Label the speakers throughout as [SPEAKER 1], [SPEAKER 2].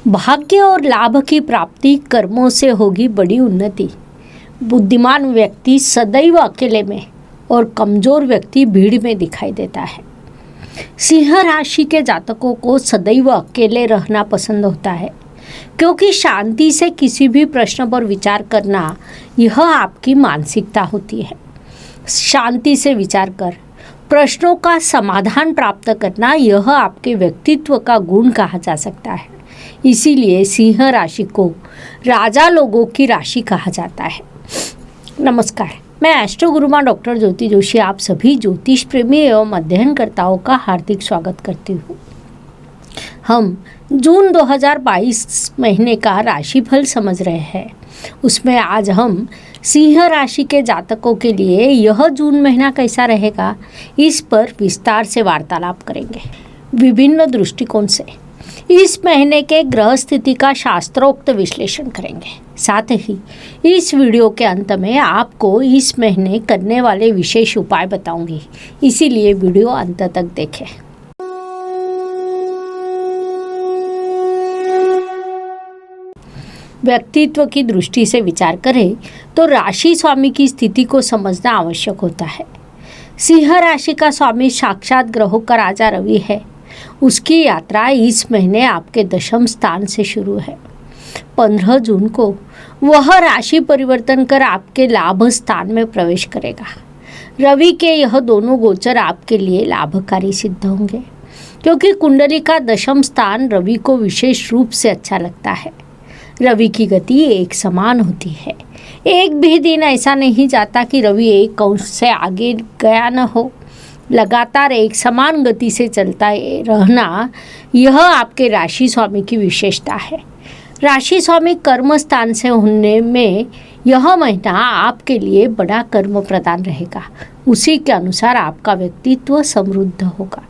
[SPEAKER 1] भाग्य और लाभ की प्राप्ति कर्मों से होगी बड़ी उन्नति। बुद्धिमान व्यक्ति सदैव अकेले में और कमजोर व्यक्ति भीड़ में दिखाई देता है। सिंह राशि के जातकों को सदैव अकेले रहना पसंद होता है, क्योंकि शांति से किसी भी प्रश्न पर विचार करना यह आपकी मानसिकता होती है। शांति से विचार कर प्रश्नों का समाधान प्राप्त करना यह आपके व्यक्तित्व का गुण कहा जा सकता है। इसीलिए सिंह राशि को राजा लोगों की राशि कहा जाता है। नमस्कार, मैं एस्ट्रो गुरुमा डॉक्टर ज्योति जोशी आप सभी ज्योतिष प्रेमी एवं अध्ययनकर्ताओं का हार्दिक स्वागत करती हूँ। हम जून 2022 महीने का राशिफल समझ रहे हैं। उसमें आज हम सिंह राशि के जातकों के लिए यह जून महीना कैसा रहेगा, इस पर विस्तार से वार्तालाप करेंगे विभिन्न दृष्टिकोण से। इस महीने के ग्रह स्थिति का शास्त्रोक्त विश्लेषण करेंगे। साथ ही इस वीडियो के अंत में आपको इस महीने करने वाले विशेष उपाय बताऊंगी, इसीलिए वीडियो अंत तक देखें। व्यक्तित्व की दृष्टि से विचार करें तो राशि स्वामी की स्थिति को समझना आवश्यक होता है। सिंह राशि का स्वामी साक्षात ग्रहों का राजा रवि है। उसकी यात्रा इस महीने आपके दशम स्थान से शुरू है। 15 जून को वह राशि परिवर्तन कर आपके लाभ स्थान में प्रवेश करेगा। रवि के यह दोनों गोचर आपके लिए लाभकारी सिद्ध होंगे, क्योंकि कुंडली का दशम स्थान रवि को विशेष रूप से अच्छा लगता है। रवि की गति एक समान होती है। एक भी दिन ऐसा नहीं जाता कि रवि एक अंश से आगे गया न हो। लगातार एक समान गति से चलता रहना यह आपके राशि स्वामी की विशेषता है। राशि स्वामी कर्म स्थान से होने में यह महीना आपके लिए बड़ा कर्म प्रदान रहेगा। उसी के अनुसार आपका व्यक्तित्व समृद्ध होगा।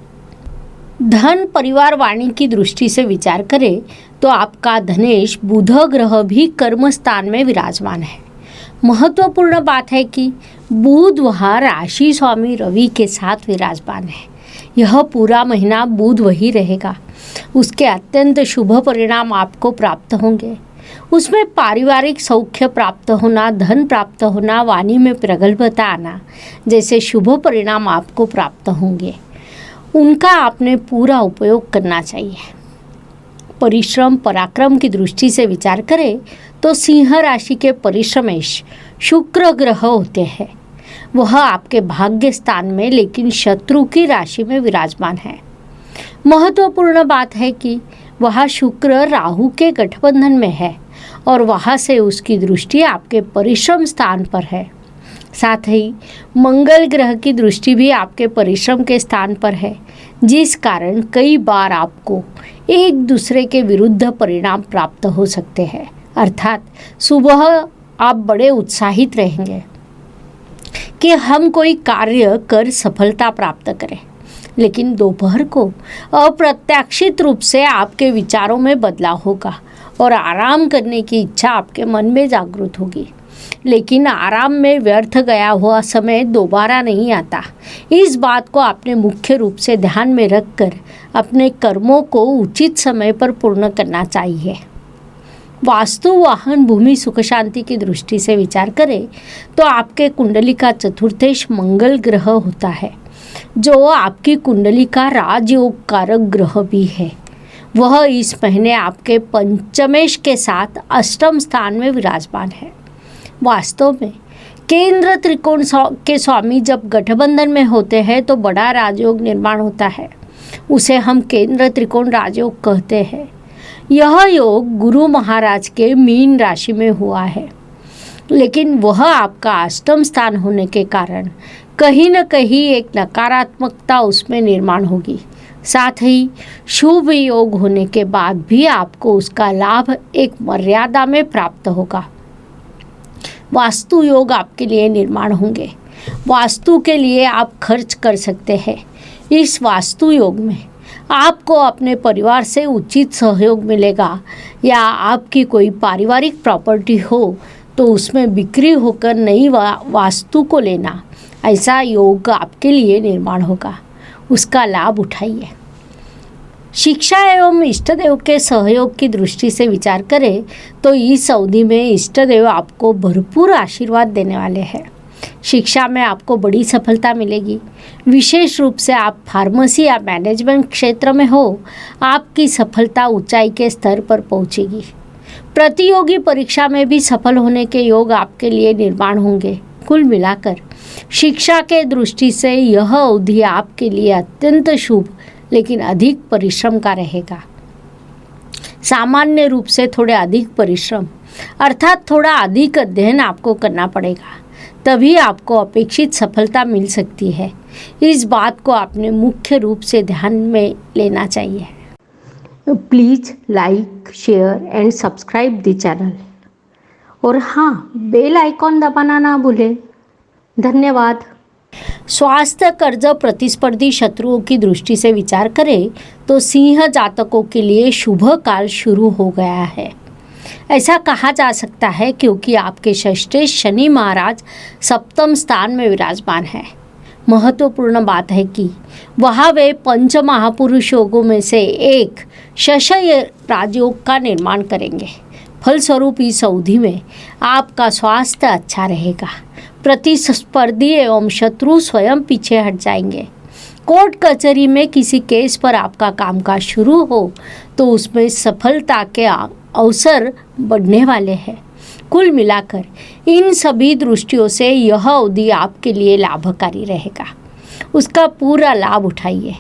[SPEAKER 1] धन परिवार वाणी की दृष्टि से विचार करें तो आपका धनेश बुध ग्रह भी कर्म स्थान में विराजमान है। महत्वपूर्ण बात है कि बुध वहाँ राशि स्वामी रवि के साथ विराजमान है। यह पूरा महीना बुध वही रहेगा। उसके अत्यंत शुभ परिणाम आपको प्राप्त होंगे। उसमें पारिवारिक सौख्य प्राप्त होना, धन प्राप्त होना, वाणी में प्रगल्भता आना जैसे शुभ परिणाम आपको प्राप्त होंगे। उनका आपने पूरा उपयोग करना चाहिए। परिश्रम पराक्रम की दृष्टि से विचार करें तो सिंह राशि के परिश्रमेश शुक्र ग्रह होते हैं। वह आपके भाग्य स्थान में लेकिन शत्रु की राशि में विराजमान है। महत्वपूर्ण बात है कि वह शुक्र राहु के गठबंधन में है और वहाँ से उसकी दृष्टि आपके परिश्रम स्थान पर है। साथ ही मंगल ग्रह की दृष्टि भी आपके परिश्रम के स्थान पर है, जिस कारण कई बार आपको एक दूसरे के विरुद्ध परिणाम प्राप्त हो सकते हैं। अर्थात सुबह आप बड़े उत्साहित रहेंगे कि हम कोई कार्य कर सफलता प्राप्त करें, लेकिन दोपहर को अप्रत्याशित रूप से आपके विचारों में बदलाव होगा और आराम करने की इच्छा आपके मन में जागृत होगी। लेकिन आराम में व्यर्थ गया हुआ समय दोबारा नहीं आता। इस बात को आपने मुख्य रूप से ध्यान में रखकर अपने कर्मों को उचित समय पर पूर्ण करना चाहिए। वास्तु वाहन भूमि सुख शांति की दृष्टि से विचार करें तो आपके कुंडली का चतुर्थेश मंगल ग्रह होता है, जो आपकी कुंडली का राजयोग कारक ग्रह भी है। वह इस महीने आपके पंचमेश के साथ अष्टम स्थान में विराजमान है। वास्तव में केंद्र त्रिकोण के स्वामी जब गठबंधन में होते हैं तो बड़ा राजयोग निर्माण होता है। उसे हम केंद्र त्रिकोण राजयोग कहते हैं। यह योग गुरु महाराज के मीन राशि में हुआ है, लेकिन वह आपका अष्टम स्थान होने के कारण कहीं न कहीं एक नकारात्मकता उसमें निर्माण होगी। साथ ही शुभ योग होने के बाद भी आपको उसका लाभ एक मर्यादा में प्राप्त होगा। वास्तु योग आपके लिए निर्माण होंगे। वास्तु के लिए आप खर्च कर सकते हैं। इस वास्तु योग में आपको अपने परिवार से उचित सहयोग मिलेगा, या आपकी कोई पारिवारिक प्रॉपर्टी हो तो उसमें बिक्री होकर नई वास्तु को लेना, ऐसा योग आपके लिए निर्माण होगा। उसका लाभ उठाइए। शिक्षा एवं इष्ट देव के सहयोग की दृष्टि से विचार करें तो इस अवधि में इष्ट देव आपको भरपूर आशीर्वाद देने वाले हैं। शिक्षा में आपको बड़ी सफलता मिलेगी। विशेष रूप से आप फार्मेसी या मैनेजमेंट क्षेत्र में हो, आपकी सफलता ऊंचाई के स्तर पर पहुंचेगी। प्रतियोगी परीक्षा में भी सफल होने के योग आपके लिए निर्माण होंगे। कुल मिलाकर शिक्षा के दृष्टि से यह अवधि आपके लिए अत्यंत शुभ लेकिन अधिक परिश्रम का रहेगा। सामान्य रूप से थोड़े अधिक परिश्रम अर्थात थोड़ा अधिक अध्ययन आपको करना पड़ेगा, तभी आपको अपेक्षित सफलता मिल सकती है। इस बात को आपने मुख्य रूप से ध्यान में लेना चाहिए। Please like, share and subscribe the channel और हाँ, बेल आइकॉन दबाना ना भूलें। धन्यवाद। स्वास्थ्य, कर्ज, प्रतिस्पर्धी शत्रुओं की दृष्टि से विचार करें तो सिंह जातकों के लिए शुभ काल शुरू हो गया है। ऐसा कहा जा सकता है क्योंकि आपके षष्ठे शनि महाराज सप्तम स्थान में विराजमान है। महत्वपूर्ण बात है कि वहाँ वे पंच महापुरुष योगों में से एक शशय राजयोग का निर्माण करेंगे। फलस्वरूप इस अवधि में आपका स्वास्थ्य अच्छा रहेगा। प्रतिस्पर्धी एवं शत्रु स्वयं पीछे हट जाएंगे। कोर्ट कचहरी में किसी केस पर आपका कामकाज शुरू हो तो उसमें सफलता के अवसर बढ़ने वाले हैं। कुल मिलाकर इन सभी दृष्टियों से यह अवधि आपके लिए लाभकारी रहेगा। उसका पूरा लाभ उठाइए।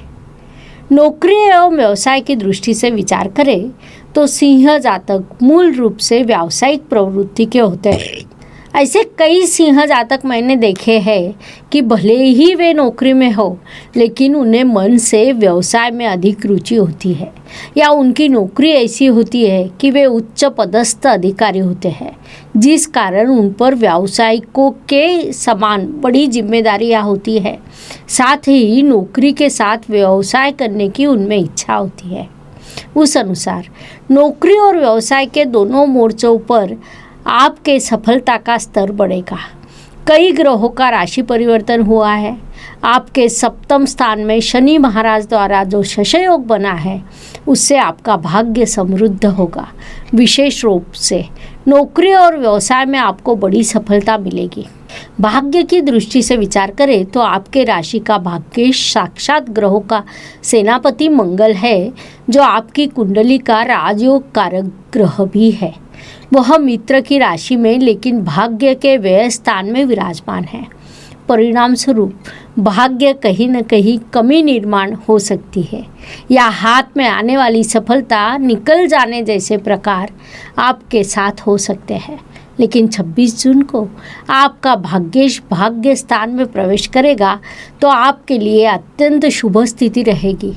[SPEAKER 1] नौकरी एवं व्यवसाय की दृष्टि से विचार करें तो सिंह जातक मूल रूप से व्यावसायिक प्रवृत्ति के होते हैं। ऐसे कई सिंह जातक मैंने देखे हैं कि भले ही वे नौकरी में हो, लेकिन उन्हें मन से व्यवसाय में अधिक रुचि होती है, या उनकी नौकरी ऐसी होती है कि वे उच्च पदस्थ अधिकारी होते हैं, जिस कारण उन पर व्यावसायिकों के समान बड़ी जिम्मेदारियां होती है। साथ ही नौकरी के साथ व्यवसाय करने की उनमें इच्छा होती है। उस अनुसार नौकरी और व्यवसाय के दोनों मोर्चों पर आपके सफलता का स्तर बढ़ेगा। कई ग्रहों का राशि परिवर्तन हुआ है। आपके सप्तम स्थान में शनि महाराज द्वारा जो शशय योग बना है, उससे आपका भाग्य समृद्ध होगा। विशेष रूप से नौकरी और व्यवसाय में आपको बड़ी सफलता मिलेगी। भाग्य की दृष्टि से विचार करें तो आपके राशि का भाग्य साक्षात ग्रहों का सेनापति मंगल है, जो आपकी कुंडली का राजयोग कारक ग्रह भी है। वह मित्र की राशि में लेकिन भाग्य के व्यय स्थान में विराजमान है। परिणाम स्वरूप भाग्य कहीं न कहीं कमी निर्माण हो सकती है, या हाथ में आने वाली सफलता निकल जाने जैसे प्रकार आपके साथ हो सकते हैं। लेकिन 26 जून को आपका भाग्येश भाग्य स्थान में प्रवेश करेगा तो आपके लिए अत्यंत शुभ स्थिति रहेगी।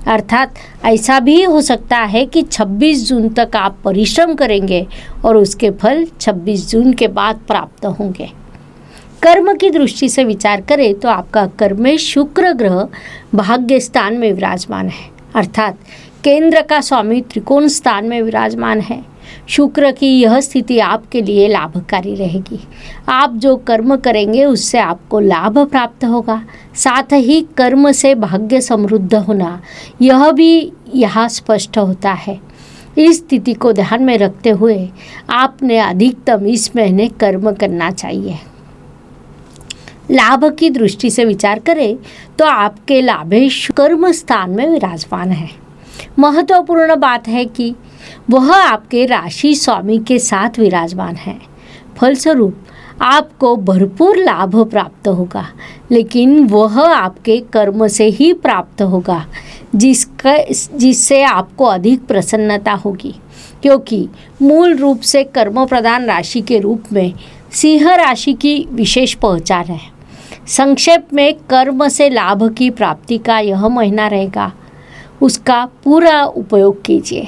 [SPEAKER 1] अर्थात ऐसा भी हो सकता है कि 26 जून तक आप परिश्रम करेंगे और उसके फल 26 जून के बाद प्राप्त होंगे। कर्म की दृष्टि से विचार करें तो आपका कर्मेश शुक्र ग्रह भाग्य स्थान में विराजमान है, अर्थात केंद्र का स्वामी त्रिकोण स्थान में विराजमान है। शुक्र की यह स्थिति आपके लिए लाभकारी रहेगी। आप जो कर्म करेंगे उससे आपको लाभ प्राप्त होगा। साथ ही कर्म से भाग्य समृद्ध होना, यह भी यहाँ स्पष्ट होता है। इस स्थिति को ध्यान में रखते हुए आपने अधिकतम इस महीने कर्म करना चाहिए। लाभ की दृष्टि से विचार करें तो आपके लाभेश कर्म स्थान में विराजमान है। महत्वपूर्ण बात है कि वह आपके राशि स्वामी के साथ विराजमान है। फलस्वरूप आपको भरपूर लाभ प्राप्त होगा, लेकिन वह आपके कर्म से ही प्राप्त होगा, जिससे आपको अधिक प्रसन्नता होगी, क्योंकि मूल रूप से कर्म प्रधान राशि के रूप में सिंह राशि की विशेष पहचान है। संक्षेप में कर्म से लाभ की प्राप्ति का यह महीना रहेगा, उसका पूरा उपयोग कीजिए।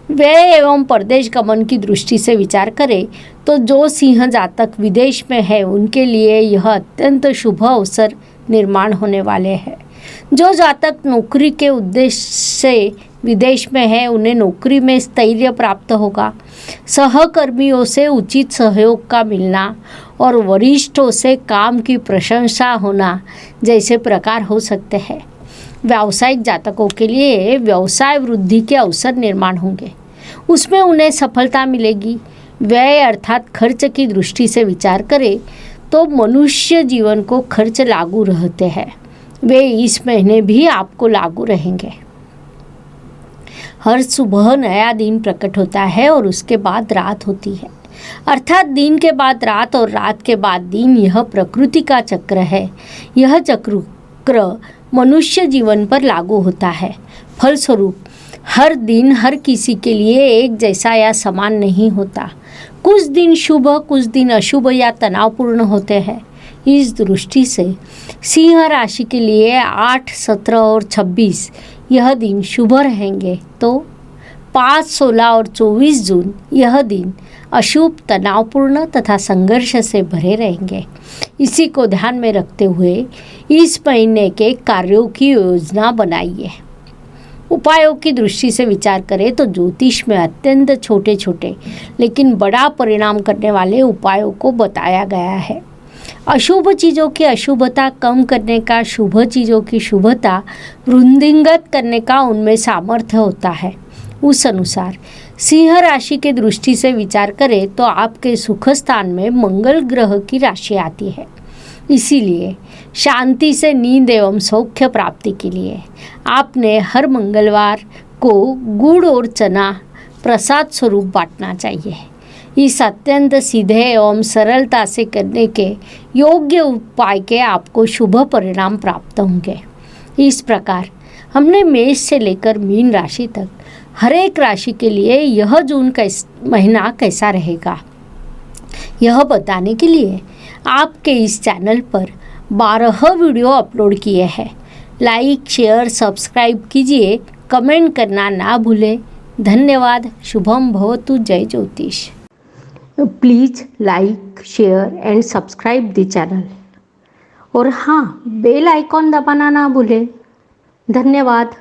[SPEAKER 1] व्यय एवं परदेश गमन की दृष्टि से विचार करें तो जो सिंह जातक विदेश में है उनके लिए यह अत्यंत शुभ अवसर निर्माण होने वाले हैं। जो जातक नौकरी के उद्देश्य से विदेश में है उन्हें नौकरी में स्थैर्य प्राप्त होगा। सहकर्मियों से उचित सहयोग का मिलना और वरिष्ठों से काम की प्रशंसा होना जैसे प्रकार हो सकते हैं। व्यावसायिक जातकों के लिए व्यवसाय वृद्धि के अवसर निर्माण होंगे, उसमें उन्हें सफलता मिलेगी। व्यय अर्थात खर्च की दृष्टि से विचार करें तो मनुष्य जीवन को खर्च लागू रहते हैं, वे इस महीने भी आपको लागू रहेंगे। हर सुबह नया दिन प्रकट होता है और उसके बाद रात होती है, अर्थात दिन के बाद रात और रात के बाद दिन। यह प्रकृति का चक्र है। यह चक्र मनुष्य जीवन पर लागू होता है। फलस्वरूप हर दिन हर किसी के लिए एक जैसा या समान नहीं होता। कुछ दिन शुभ, कुछ दिन अशुभ या तनावपूर्ण होते हैं। इस दृष्टि से सिंह राशि के लिए 8, 17 और 26 यह दिन शुभ रहेंगे, तो 5, 16 और 24 जून यह दिन अशुभ, तनावपूर्ण तथा संघर्ष से भरे रहेंगे। इसी को ध्यान में रखते हुए इस महीने के कार्यों की योजना बनाइए। उपायों की दृष्टि से विचार करें तो ज्योतिष में अत्यंत छोटे छोटे लेकिन बड़ा परिणाम करने वाले उपायों को बताया गया है। अशुभ चीज़ों की अशुभता कम करने का, शुभ चीज़ों की शुभता वृद्धिंगत करने का उनमें सामर्थ्य होता है। उस अनुसार सिंह राशि के दृष्टि से विचार करें तो आपके सुख स्थान में मंगल ग्रह की राशि आती है। इसीलिए शांति से नींद एवं सौख्य प्राप्ति के लिए आपने हर मंगलवार को गुड़ और चना प्रसाद स्वरूप बांटना चाहिए। इस अत्यंत सीधे एवं सरलता से करने के योग्य उपाय के आपको शुभ परिणाम प्राप्त होंगे। इस प्रकार हमने मेष से लेकर मीन राशि तक हर एक राशि के लिए यह जून महीना कैसा रहेगा, यह बताने के लिए आपके इस चैनल पर 12 वीडियो अपलोड किए हैं। लाइक, शेयर, सब्सक्राइब कीजिए, कमेंट करना ना भूलें। धन्यवाद। शुभम भवतु। जय ज्योतिष। Please like, share and subscribe the channel, और हाँ, बेल आइकॉन दबाना ना भूलें। धन्यवाद।